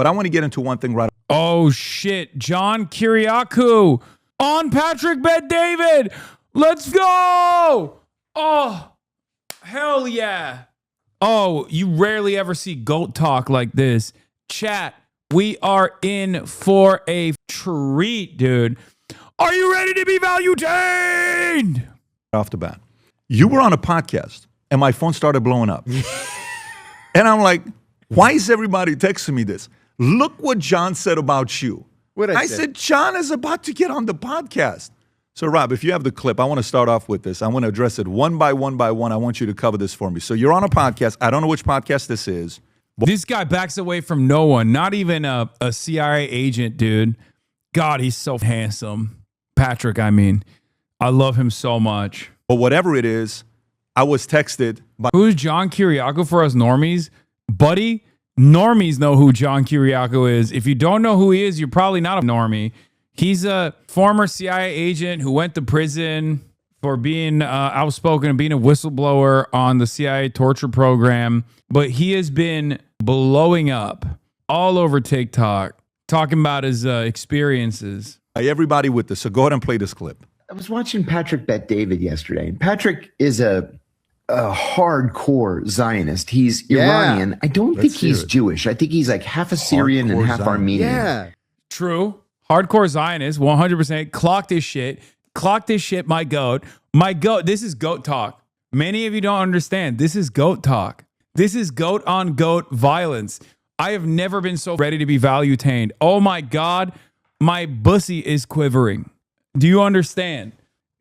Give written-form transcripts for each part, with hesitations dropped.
But I want to get into one thing right. Oh, shit. John Kiriakou on Patrick Bet-David. Let's go. Oh, hell yeah. Oh, you rarely ever see GOAT talk like this. Chat, we are in for a treat, dude. Are you ready to be value-tained? Off the bat. You were on a podcast, and my phone started blowing up. And I'm like, why is everybody texting me this? Look what John said about you. I said, John is about to get on the podcast. So, Rob, if you have the clip, I want to start off with this. I want to address it one by one by one. I want you to cover this for me. So you're on a podcast. I don't know which podcast this is. This guy backs away from no one, not even a CIA agent, dude. God, he's so handsome. Patrick, I mean. I love him so much. But whatever it is, I was texted by... Who's John Kiriakou for us normies? Buddy, normies know who John Kiriakou is. If you don't know who he is, you're probably not a normie. He's a former CIA agent who went to prison for being outspoken and being a whistleblower on the CIA torture program. But he has been blowing up all over TikTok, talking about his experiences. Everybody with this. So go ahead and play this clip. I was watching Patrick Bet-David yesterday. Patrick is a hardcore Zionist. He's Iranian. I don't think he's Jewish. I think he's like half Assyrian and half Armenian. Yeah. True. Hardcore Zionist, 100%. Clock this shit. Clock this shit, my goat. My goat. This is goat talk. Many of you don't understand. This is goat talk. This is goat on goat violence. I have never been so ready to be value-tained. Oh my God. My bussy is quivering. Do you understand?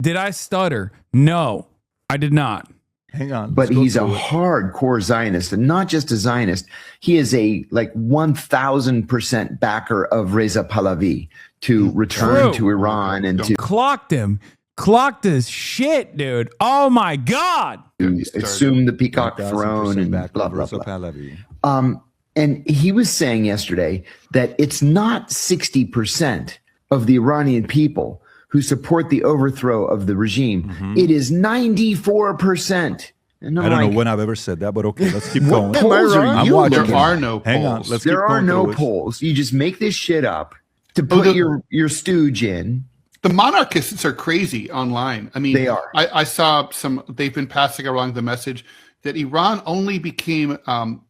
Did I stutter? No, I did not. Hang on. But he's a hardcore Zionist, and not just a Zionist. He is a 1,000% backer of Reza Pahlavi to return to Iran and to clocked him. Clocked his shit, dude. Oh my God. Assume the peacock throne and blah, blah, blah. And he was saying yesterday that it's not 60% of the Iranian people who support the overthrow of the regime. Mm-hmm. It is 94%. And I don't know when I've ever said that, but okay, let's keep going. What polls are you looking at? There are no polls. Hang on, let's there are no polls. You just make this shit up to put your stooge in. The monarchists are crazy online. I mean, they are. I saw some, they've been passing along the message that Iran only became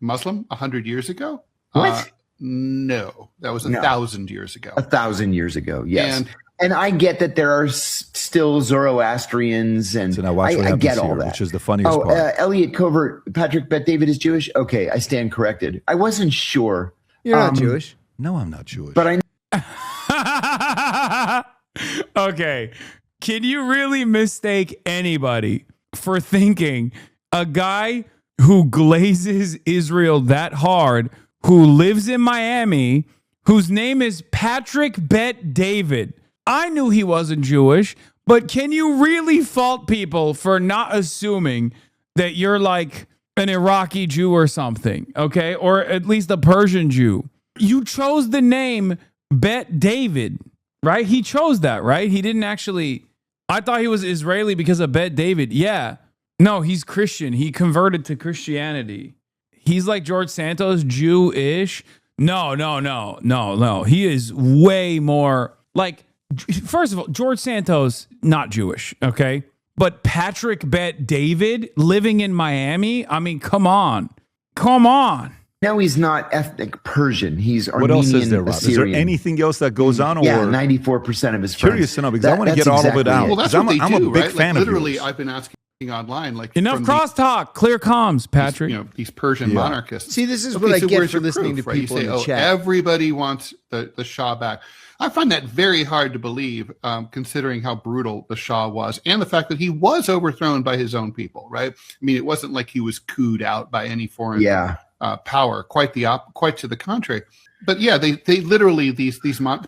Muslim 100 years ago. What? No, that was 1,000 years ago. 1,000 years ago, yes. And I get that there are still Zoroastrians, and so now watch what I get here, all that. Which is the funniest part. Elliot Covert, Patrick Bet-David is Jewish? Okay, I stand corrected. I wasn't sure. You're not Jewish. No, I'm not Jewish. But I Okay. Can you really mistake anybody for thinking a guy who glazes Israel that hard, who lives in Miami, whose name is Patrick Bet-David? I knew he wasn't Jewish, but can you really fault people for not assuming that you're like an Iraqi Jew or something, okay? Or at least a Persian Jew. You chose the name Bet-David, right? He chose that, right? He didn't actually... I thought he was Israeli because of Bet-David. Yeah. No, he's Christian. He converted to Christianity. He's like George Santos, Jew-ish. No. He is way more like... First of all, George Santos, not Jewish, okay? But Patrick Bet-David living in Miami? I mean, come on. No, he's not ethnic Persian. He's Armenian. What else is there, Rob? Assyrian. Is there anything else that goes on? Yeah, or 94% of his friends. Curious to know, because I want to get all of it out. Well, that's I'm what they a do, big right? fan like, of literally, yours. I've been asking online, like enough crosstalk, clear comms, Patrick. These Persian monarchists. See, this is what I get for listening to right? people you say, in the chat. Everybody wants the Shah back. I find that very hard to believe, considering how brutal the Shah was, and the fact that he was overthrown by his own people. Right? I mean, it wasn't like he was cooed out by any foreign power. Quite to the contrary. But yeah, they literally these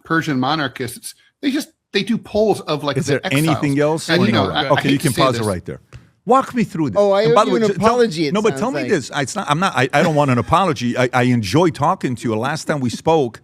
Persian monarchists. They do polls of like. Is there anything else? And, okay, you can pause it right there. Walk me through this. Oh, I owe you an apology. No, but tell me this. It's not. I'm not. I don't want an apology. I enjoy talking to you. Last time we spoke,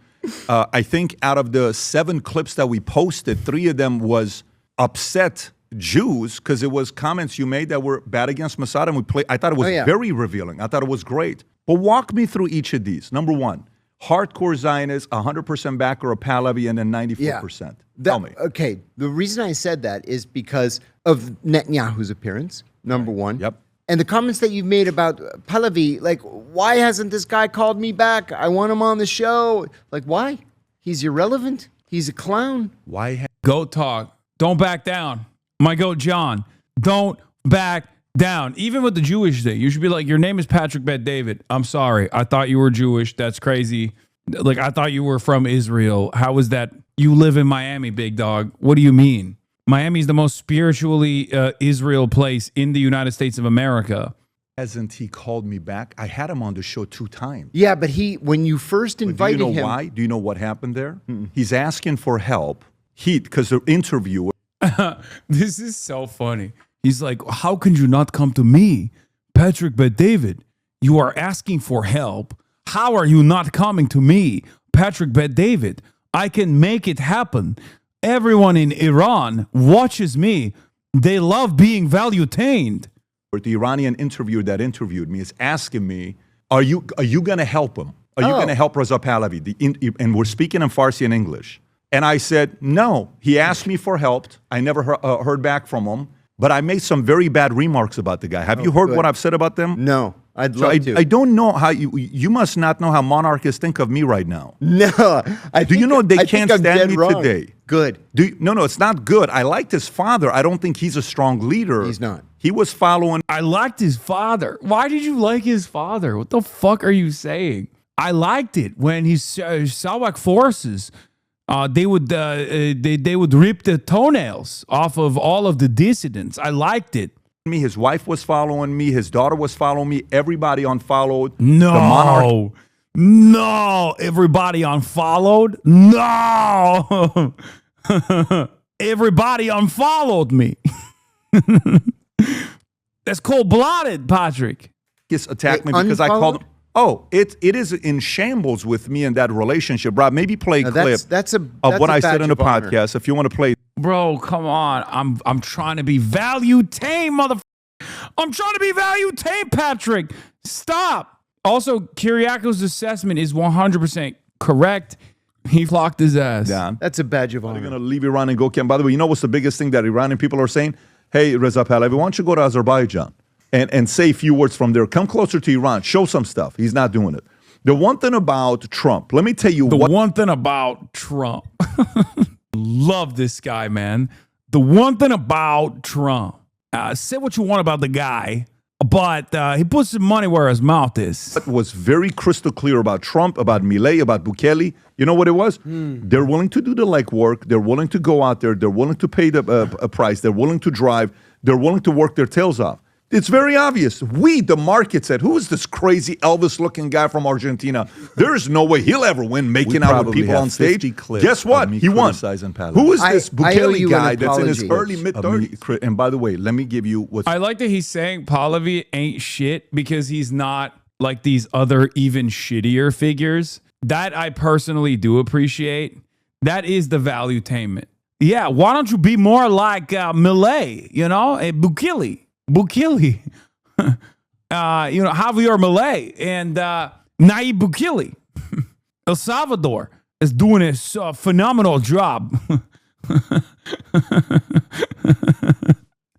I think out of the 7 clips that we posted, 3 of them was upset Jews because it was comments you made that were bad against Mossad, and I thought it was very revealing. I thought it was great. But walk me through each of these. Number 1, hardcore Zionist, 100% backer of Pahlavi, and then 94%. Tell me. Okay, the reason I said that is because of Netanyahu's appearance, number one. Yep. And the comments that you've made about Pahlavi, like, why hasn't this guy called me back? I want him on the show. Like, why? He's irrelevant. He's a clown. Why? Goat talk. Don't back down. My goat John. Don't back down. Even with the Jewish thing, you should be like, your name is Patrick Bet David. I'm sorry. I thought you were Jewish. That's crazy. Like, I thought you were from Israel. How is that? You live in Miami, big dog. What do you mean? Miami is the most spiritually Israel place in the United States of America. Hasn't he called me back? I had him on the show 2 times. Yeah, but when you first invited him. Do you know why? Do you know what happened there? He's asking for help. Because the interview. This is so funny. He's like, how can you not come to me? Patrick Bet David, you are asking for help. How are you not coming to me? Patrick Bet David, I can make it happen. Everyone in Iran watches me. They love being value-tained. The Iranian interviewer that interviewed me is asking me, are you going to help him? Are you going to help Reza Pahlavi? And we're speaking in Farsi and English. And I said, no. He asked me for help. I never heard back from him. But I made some very bad remarks about the guy. Have you heard what I've said about them? No, I'd love to. I don't know how you must not know how monarchists think of me right now. No, do you know they can't stand me wrong. today? Good. No, it's not good. I liked his father. I don't think he's a strong leader. He's not. He was following. I liked his father. Why did you like his father? What the fuck are you saying? I liked it when his Salwak forces. They would rip the toenails off of all of the dissidents. I liked it. His wife was following me. His daughter was following me. Everybody unfollowed. No, the monarch. No, everybody unfollowed. No, everybody unfollowed me. That's cold-blooded, Patrick. Just attacked me because I called him. Oh, it is in shambles with me and that relationship, Rob. Maybe play a clip of what I said in the podcast if you want to play. Bro, come on. I'm trying to be value tame, I'm trying to be value tame, Patrick. Stop. Also, Kiriakou's assessment is 100% correct. He flocked his ass. Yeah. That's a badge of honor. They're going to leave Iran and go camp. By the way, you know what's the biggest thing that Iranian people are saying? Hey, Reza Pahlavi, why don't you go to Azerbaijan and say a few words from there? Come closer to Iran. Show some stuff. He's not doing it. The one thing about Trump, let me tell you The one thing about Trump. Love this guy, man. The one thing about Trump. Say what you want about the guy, but he puts his money where his mouth is. What was very crystal clear about Trump, about Milei, about Bukele, you know what it was? They're willing to do the legwork. They're willing to go out there. They're willing to pay a price. They're willing to drive. They're willing to work their tails off. It's very obvious. We, the market, said, who is this crazy Elvis-looking guy from Argentina? There is no way he'll ever win making out with people on stage. Guess what? He won. Who is this Bukele guy that's in his early, mid-30s? And by the way, let me give you what's... I like that he's saying Pahlavi ain't shit because he's not like these other even shittier figures. That I personally do appreciate. That is the value-tainment. Yeah, why don't you be more like Milei, Bukele? Bukele, Javier Milei and Nayib Bukele. El Salvador is doing a phenomenal job.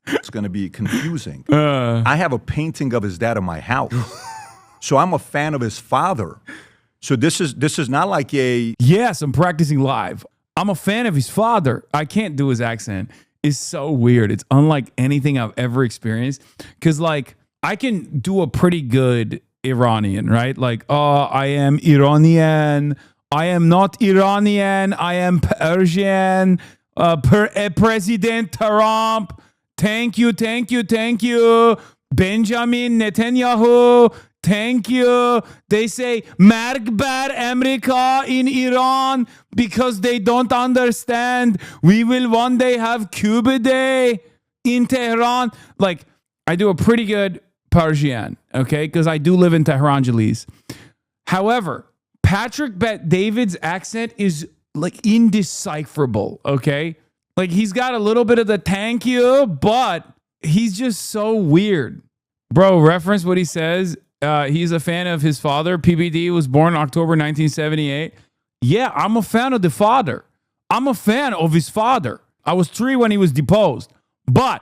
It's going to be confusing. I have a painting of his dad in my house. So I'm a fan of his father. So this is not like a... Yes, I'm practicing live. I'm a fan of his father. I can't do his accent. It's so weird. It's unlike anything I've ever experienced. Because, I can do a pretty good Iranian, right? I am Iranian. I am not Iranian. I am Persian. President Trump. Thank you. Benjamin Netanyahu. Thank you. They say Marg bar America in Iran because they don't understand. We will one day have PBD in Tehran. I do a pretty good Persian, okay? Because I do live in Tehran, Jalise. However, Patrick Bet David's accent is indecipherable, okay? He's got a little bit of the thank you, but he's just so weird. Bro, reference what he says He's a fan of his father. PBD was born October 1978. Yeah, I'm a fan of the father. I'm a fan of his father. I was 3 when he was deposed. But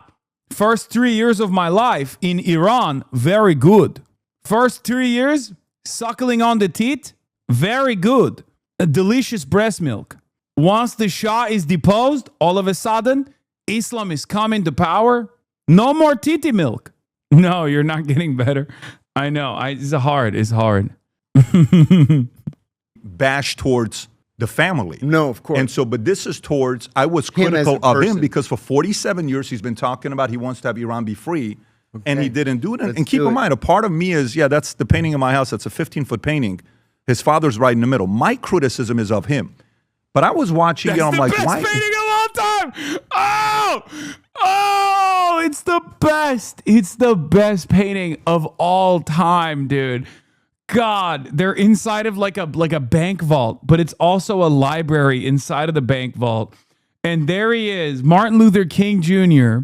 first 3 years of my life in Iran, very good. First 3 years, suckling on the teat, very good. A delicious breast milk. Once the Shah is deposed, all of a sudden, Islam is coming to power. No more titty milk. No, you're not getting better. I know. It's hard. It's hard. Bash towards the family. No, of course. And so, but this is towards, I was critical of him because for 47 years he's been talking about he wants to have Iran be free, and he didn't do it. And keep in mind, a part of me is, that's the painting in my house. That's a 15-foot painting. His father's right in the middle. My criticism is of him. But I was watching, That's I'm like, why? That's the best painting of all time. Oh, it's the best. It's the best painting of all time, dude. God, they're inside of like a bank vault, but it's also a library inside of the bank vault. And there he is, Martin Luther King Jr.,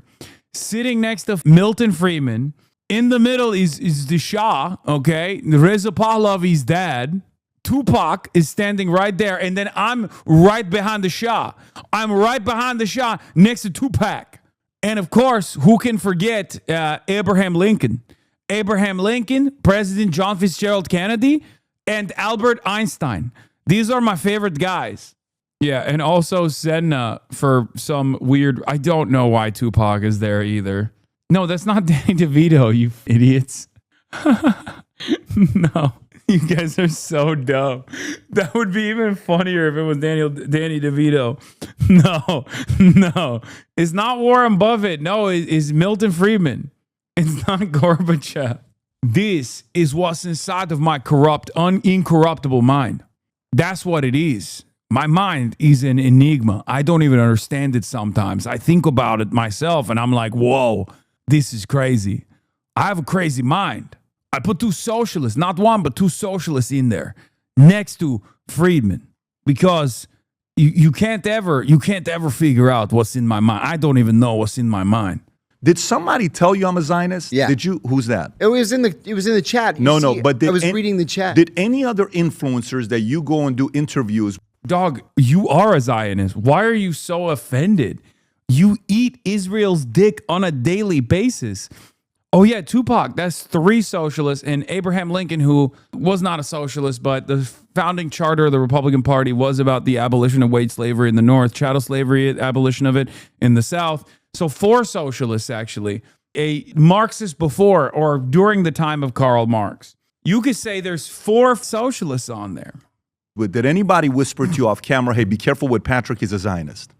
sitting next to Milton Friedman. In the middle is the Shah, okay? Reza Pahlavi's dad. Tupac is standing right there, and then I'm right behind the Shah. I'm right behind the Shah next to Tupac. And of course, who can forget Abraham Lincoln? Abraham Lincoln, President John Fitzgerald Kennedy, and Albert Einstein. These are my favorite guys. Yeah, and also Senna for some weird... I don't know why Tupac is there either. No, that's not Danny DeVito, you idiots. No. You guys are so dumb. That would be even funnier if it was Danny DeVito. No. It's not Warren Buffett. No, it's Milton Friedman. It's not Gorbachev. This is what's inside of my incorruptible mind. That's what it is. My mind is an enigma. I don't even understand it sometimes. I think about it myself and I'm like, whoa, this is crazy. I have a crazy mind. I put 2 socialists, not one, but 2 socialists in there next to Friedman because you can't ever figure out what's in my mind. I don't even know what's in my mind. Did somebody tell you I'm a Zionist? Yeah. Did you? Who's that? It was in the chat. But I was reading the chat. Did any other influencers that you go and do interviews? Dog, you are a Zionist. Why are you so offended? You eat Israel's dick on a daily basis. Oh, yeah, Tupac, that's 3 socialists, and Abraham Lincoln, who was not a socialist, but the founding charter of the Republican Party was about the abolition of wage slavery in the North, chattel slavery, abolition of it in the South. So 4 socialists, actually. A Marxist before or during the time of Karl Marx. You could say there's 4 socialists on there. Did anybody whisper to you off camera, hey, be careful with Patrick, he's a Zionist?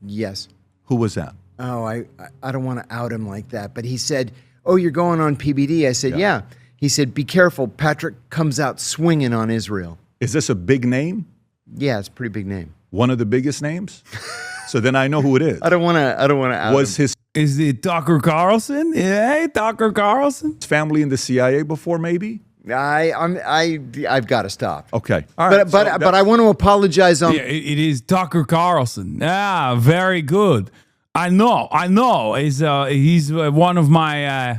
Yes. Who was that? Oh, I don't want to out him like that, but he said... Oh, you're going on PBD? I said, yeah. He said, be careful. Patrick comes out swinging on Israel. Is this a big name? Yeah, it's a pretty big name. One of the biggest names? So then I know who it is. I don't want to out him. Is it Tucker Carlson? Yeah, Tucker Carlson. His family in the CIA before, maybe? I've got to stop. Okay. All right. But I want to apologize on... Yeah, it is Tucker Carlson. Ah, very good. I know. He's one of my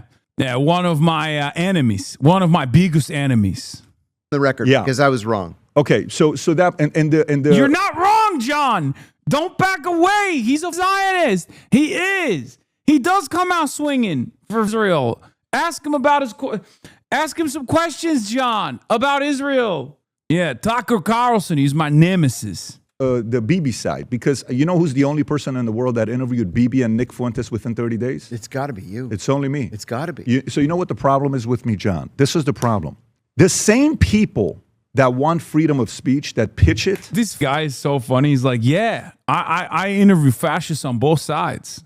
enemies, one of my biggest enemies. The record, because I was wrong. Okay, so that and the you're not wrong, John. Don't back away. He's a Zionist. He is. He does come out swinging for Israel. Ask him some questions, John, about Israel. Yeah, Tucker Carlson. He's my nemesis. The Bibi side, because you know who's the only person in the world that interviewed Bibi and Nick Fuentes within 30 days? It's got to be you. It's only me. It's got to be. So you know what the problem is with me, John? This is the problem. The same people that want freedom of speech, that pitch it. This guy is so funny. He's like, yeah, I interview fascists on both sides.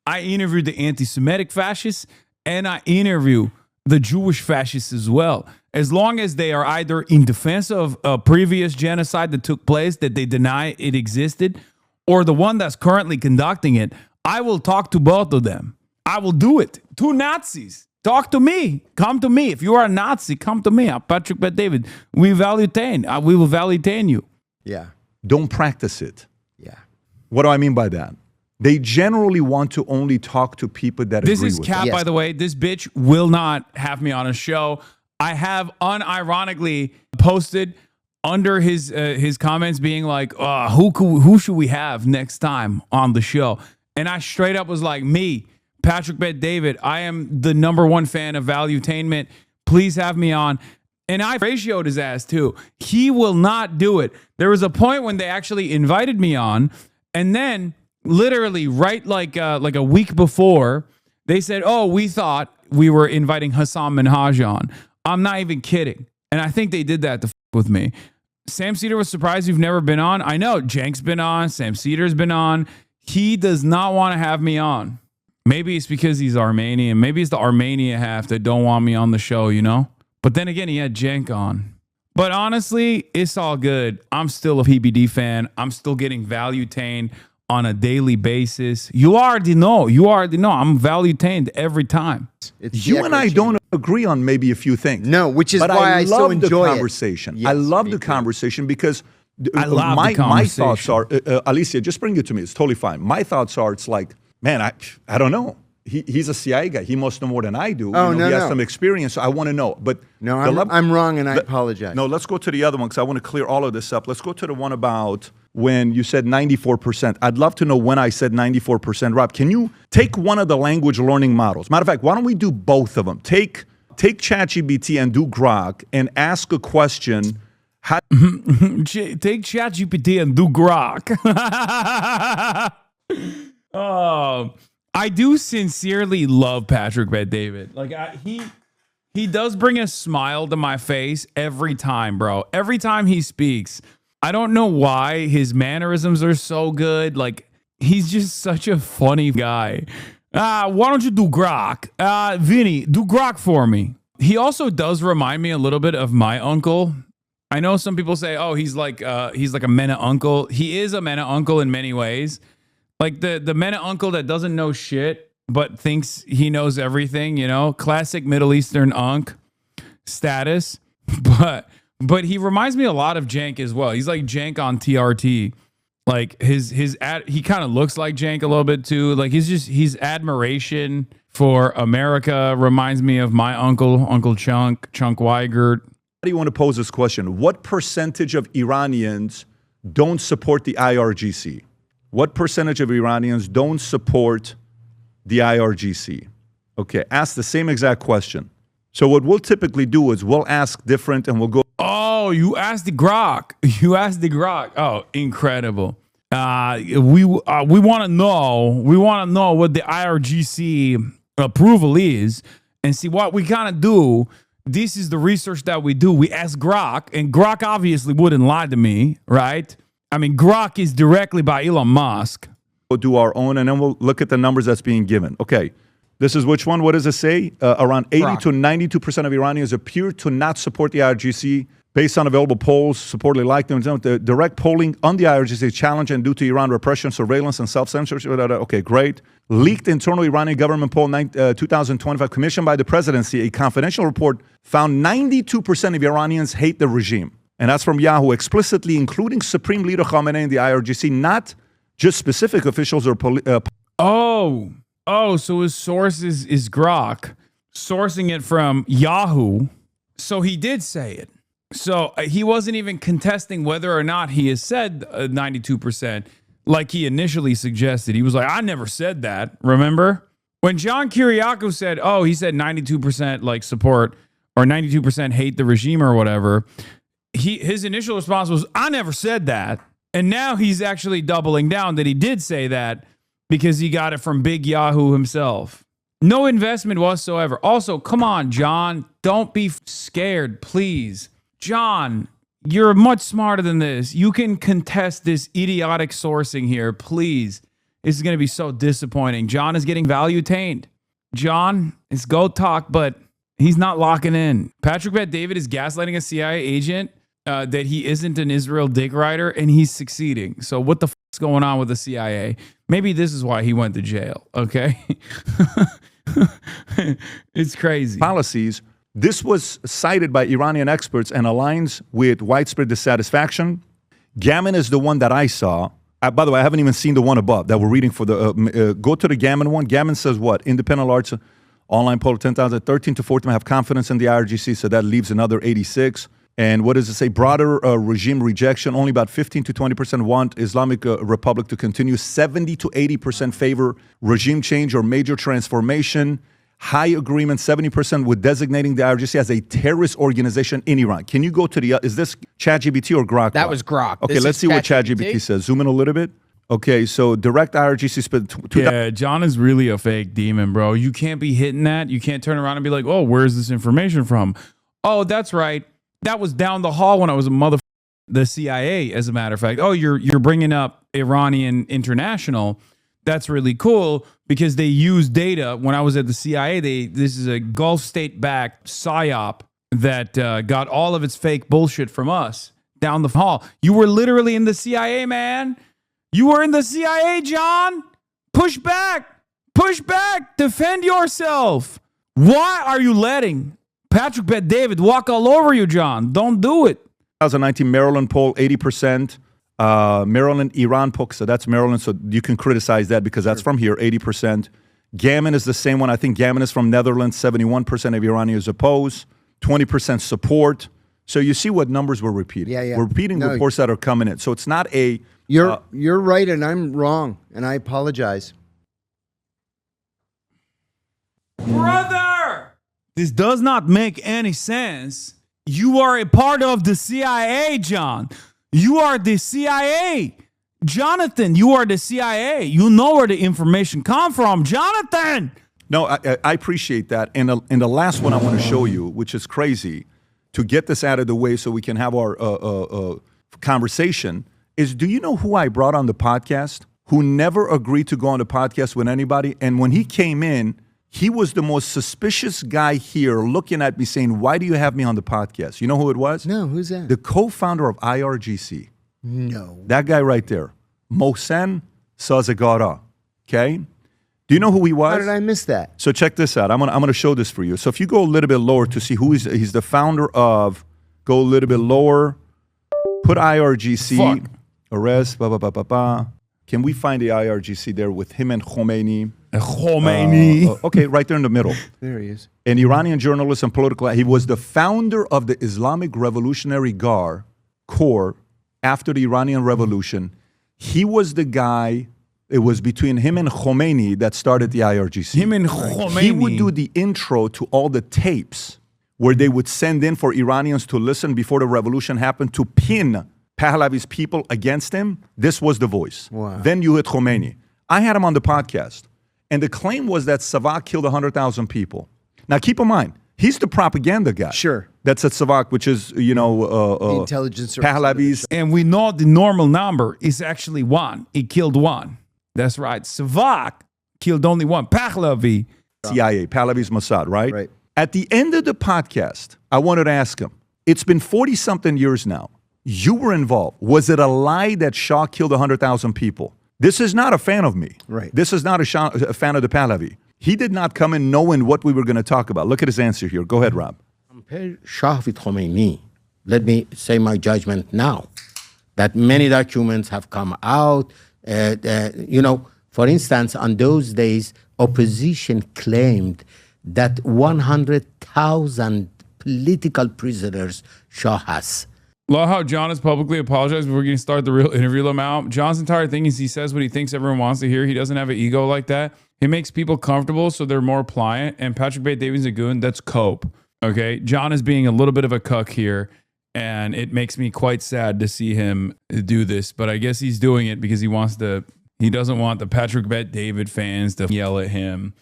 I interview the anti-Semitic fascists and I interview the Jewish fascists as well. As long as they are either in defense of a previous genocide that took place, that they deny it existed, or the one that's currently conducting it, I will talk to both of them. I will do it. 2 Nazis. Talk to me. Come to me. If you are a Nazi, come to me. I'm Patrick Bet David. We will validate you. Yeah. Don't practice it. Yeah. What do I mean by that? They generally want to only talk to people that agree with them. This is Cap, by the way. This bitch will not have me on a show. I have unironically posted under his comments being like, who should we have next time on the show? And I straight up was like, me, Patrick Bet-David. I am the #1 fan of Valuetainment. Please have me on. And I ratioed his ass too. He will not do it. There was a point when they actually invited me on, and then literally right like a week before, they said, "Oh, we thought we were inviting Hassan Minhaj on." I'm not even kidding. And I think they did that to with me. Sam Cedar was surprised you've never been on. I know Jank's been on. Sam Cedar's been on. He does not want to have me on. Maybe it's because he's Armenian. Maybe it's the Armenia half that don't want me on the show, you know? But then again, he had Jank on. But honestly, it's all good. I'm still a PBD fan. I'm still getting Valuetained on a daily basis. You already know. I'm Valuetained every time. You and I don't agree on maybe a few things. No, which is why I so enjoy the conversation. Yes, I love the conversation because I love my the conversation. thoughts are, Alicia, just bring it to me. It's totally fine. My thoughts are, it's like, man, I don't know. He's a CIA guy. He must know more than I do. Oh, he has some experience. So I want to know. But no, I'm wrong, and I apologize. No, let's go to the other one because I want to clear all of this up. Let's go to the one about when you said 94%. I'd love to know when I said 94%. Rob, can you take one of the language learning models? Matter of fact, why don't we do both of them? Take ChatGPT and do Grok and ask a question. Take ChatGPT and do Grok. Oh, I do sincerely love Patrick Bet-David. Like he does bring a smile to my face every time, bro. Every time he speaks. I don't know why his mannerisms are so good. Like he's just such a funny guy. Why don't you do Grok? Vinny, do Grok for me. He also does remind me a little bit of my uncle. I know some people say, "Oh, he's like a Mena uncle." He is a Mena uncle in many ways. Like the Mena uncle that doesn't know shit but thinks he knows everything, you know? Classic Middle Eastern unk status. But he reminds me a lot of Jank as well. He's like Jank on TRT. Like he kind of looks like Jank a little bit too. Like his admiration for America reminds me of my Uncle Chunk Weigert. How do you want to pose this question? What percentage of Iranians don't support the IRGC? What percentage of Iranians don't support the IRGC? Okay, ask the same exact question. So what we'll typically do is we'll ask different and we'll go. Oh, you asked the Grok. Oh, incredible. We want to know. We want to know what the IRGC approval is and see what we kind of do. This is the research that we do. We ask Grok, and Grok obviously wouldn't lie to me, right? I mean, Grok is directly by Elon Musk. We'll do our own, and then we'll look at the numbers that's being given. Okay, this is which one? What does it say? Around 80 to 92% of Iranians appear to not support the IRGC. Based on available polls, supportedly like them. The direct polling on the IRGC is challenged and due to Iran repression, surveillance, and self-censorship. Okay, great. Leaked internal Iranian government poll 2025 commissioned by the presidency. A confidential report found 92% of Iranians hate the regime. And that's from Yahoo, explicitly including Supreme Leader Khamenei and the IRGC, not just specific officials or so his source is Grok, sourcing it from Yahoo. So he did say it. So he wasn't even contesting whether or not he has said 92% like he initially suggested. He was like, I never said that. Remember? When John Kiriakou said, he said 92% like support or 92% hate the regime or whatever, his initial response was, I never said that. And now he's actually doubling down that he did say that because he got it from Big Yahoo himself. No investment whatsoever. Also, come on, John, don't be scared, please. John, you're much smarter than this. You can contest this idiotic sourcing here, please. This is going to be so disappointing. John is getting Valuetained. John is go talk, but he's not locking in. Patrick Bet-David is gaslighting a CIA agent that he isn't an Israel dig rider, and he's succeeding. So what the f is going on with the CIA? Maybe this is why he went to jail, okay? It's crazy. Policies. This was cited by Iranian experts and aligns with widespread dissatisfaction. Gammon is the one that I saw. By the way, I haven't even seen the one above that we're reading for the. Go to the Gammon one. Gammon says what? Independent Online poll, 10,000, 13 to 14 have confidence in the IRGC, so that leaves another 86. And what does it say? Broader regime rejection. Only about 15 to 20% want Islamic Republic to continue. 70 to 80% favor regime change or major transformation. High agreement, 70% with designating the IRGC as a terrorist organization in Iran. Can you go to the, is this ChatGPT or Grok? That was Grok. Okay, This let's is see what ChatGPT. ChatGPT says. Zoom in a little bit. Okay, so direct IRGC spent Yeah, John is really a fake demon, bro. You can't be hitting that. You can't turn around and be like, oh, where's this information from? Oh, that's right. That was down the hall when I was a the CIA, as a matter of fact. Oh, you're bringing up Iranian International. That's really cool because they use data. When I was at the CIA, this is a Gulf state-backed PSYOP that got all of its fake bullshit from us down the hall. You were literally in the CIA, man. You were in the CIA, John. Push back. Push back. Defend yourself. Why are you letting Patrick Bet David walk all over you, John? Don't do it. 2019 Maryland poll, 80%. Maryland, Iran poll, so that's Maryland, so you can criticize that because that's from here, 80%. Gammon is the same one. I think Gammon is from Netherlands, 71% of Iranians oppose, 20% support. So you see what numbers we're repeating. Yeah. We're repeating reports that are coming in. So it's not a... You're right, and I'm wrong, and I apologize. Brother! This does not make any sense. You are a part of the CIA, John. You are the CIA. Jonathan, you are the CIA. You know where the information come from, Jonathan. No, I appreciate that. And the last one I want to show you, which is crazy, to get this out of the way so we can have our conversation, is do you know who I brought on the podcast? Who never agreed to go on the podcast with anybody? And when he came in, he was the most suspicious guy here looking at me saying, why do you have me on the podcast? You know who it was? No, who's that? The co-founder of IRGC. No. That guy right there. Mohsen Sazegara. Okay? Do you know who he was? How did I miss that? So check this out. I'm gonna show this for you. So if you go a little bit lower to see who he's the founder of, go a little bit lower, put IRGC, arrest, Can we find the IRGC there with him and Khomeini? Okay, right there in the middle. There he is. An Iranian journalist and political. He was the founder of the Islamic Revolutionary Guard Corps after the Iranian Revolution. He was the guy. It was between him and Khomeini that started the IRGC. Him and Khomeini. He would do the intro to all the tapes where they would send in for Iranians to listen before the revolution happened to pin Pahlavi's people against him. This was the voice. Wow. Then you hit Khomeini. I had him on the podcast. And the claim was that Savak killed 100,000 people. Now, keep in mind, he's the propaganda guy. Sure. That's at Savak, which is, the intelligence service. Pahlavi's. And we know the normal number is actually one. He killed one. That's right. Savak killed only one. Pahlavi. CIA, Pahlavi's Mossad, right? Right. At the end of the podcast, I wanted to ask him, it's been 40-something years now. You were involved. Was it a lie that Shah killed 100,000 people? This is not a fan of me. Right. This is not a fan of the Pahlavi. He did not come in knowing what we were going to talk about. Look at his answer here. Go ahead, Rob. Compare Shah with Khomeini. Let me say my judgment now. That many documents have come out. For instance, on those days, opposition claimed that 100,000 political prisoners Shah has. Love how John has publicly apologized before we can start the real interview. Lamau. John's entire thing is he says what he thinks everyone wants to hear. He doesn't have an ego like that. He makes people comfortable so they're more pliant. And Patrick Bet David's a goon. That's cope. Okay? John is being a little bit of a cuck here. And it makes me quite sad to see him do this. But I guess he's doing it because he doesn't want the Patrick Bet David fans to yell at him.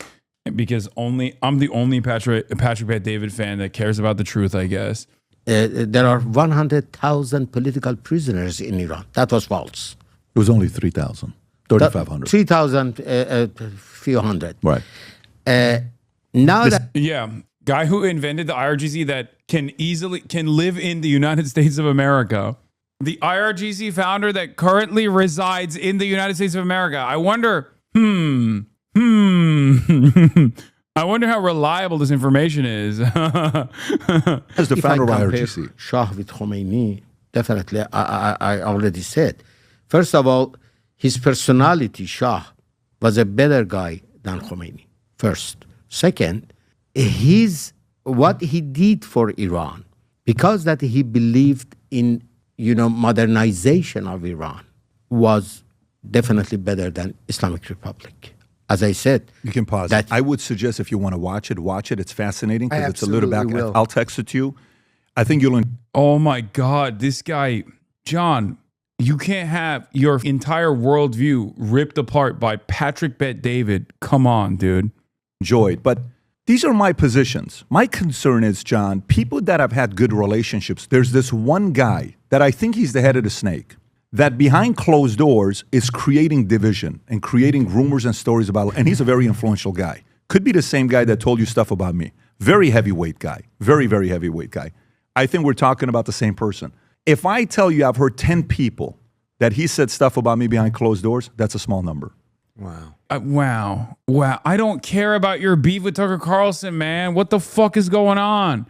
Because I'm the only Patrick Bet David fan that cares about the truth, I guess. There are 100,000 political prisoners in Iran. That was false. It was only 3,000, 3,500. 3,000, few hundred. Right. Guy who invented the IRGC that can live in the United States of America. The IRGC founder that currently resides in the United States of America. I wonder, I wonder how reliable this information is. As the founder of IRGC. Shah with Khomeini, definitely, I already said. First of all, his personality, Shah, was a better guy than Khomeini. First. Second, what he did for Iran, because that he believed in, modernization of Iran, was definitely better than Islamic Republic. As I said, you can pause. I would suggest if you want to watch it. It's fascinating because it's a little back. I'll text it to you. I think you'll. Oh my God, this guy, John. You can't have your entire worldview ripped apart by Patrick Bet David. Come on, dude. Enjoyed, but these are my positions. My concern is, John, people that have had good relationships. There's this one guy that I think he's the head of the snake, that behind closed doors is creating division and creating rumors and stories about, and he's a very influential guy. Could be the same guy that told you stuff about me. Very heavyweight guy. Very, very heavyweight guy. I think we're talking about the same person. If I tell you I've heard 10 people that he said stuff about me behind closed doors, that's a small number. Wow. Wow. I don't care about your beef with Tucker Carlson, man. What the fuck is going on?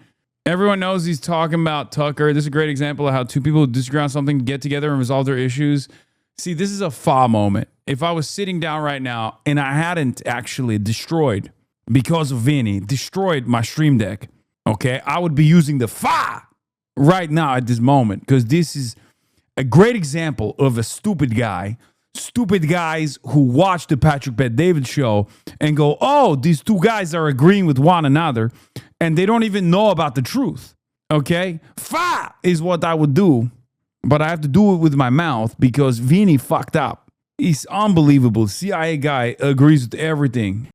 Everyone knows he's talking about Tucker. This is a great example of how two people who disagree on something get together and resolve their issues. See, this is a fa moment. If I was sitting down right now and I hadn't actually destroyed, because of Vinny, destroyed my Stream Deck, okay, I would be using the fa right now at this moment, because this is a great example of a stupid guys who watch the Patrick Bet David show and go, oh, these two guys are agreeing with one another, and they don't even know about the truth, okay? Fa is what I would do, but I have to do it with my mouth because Vinny fucked up. He's unbelievable. CIA guy agrees with everything.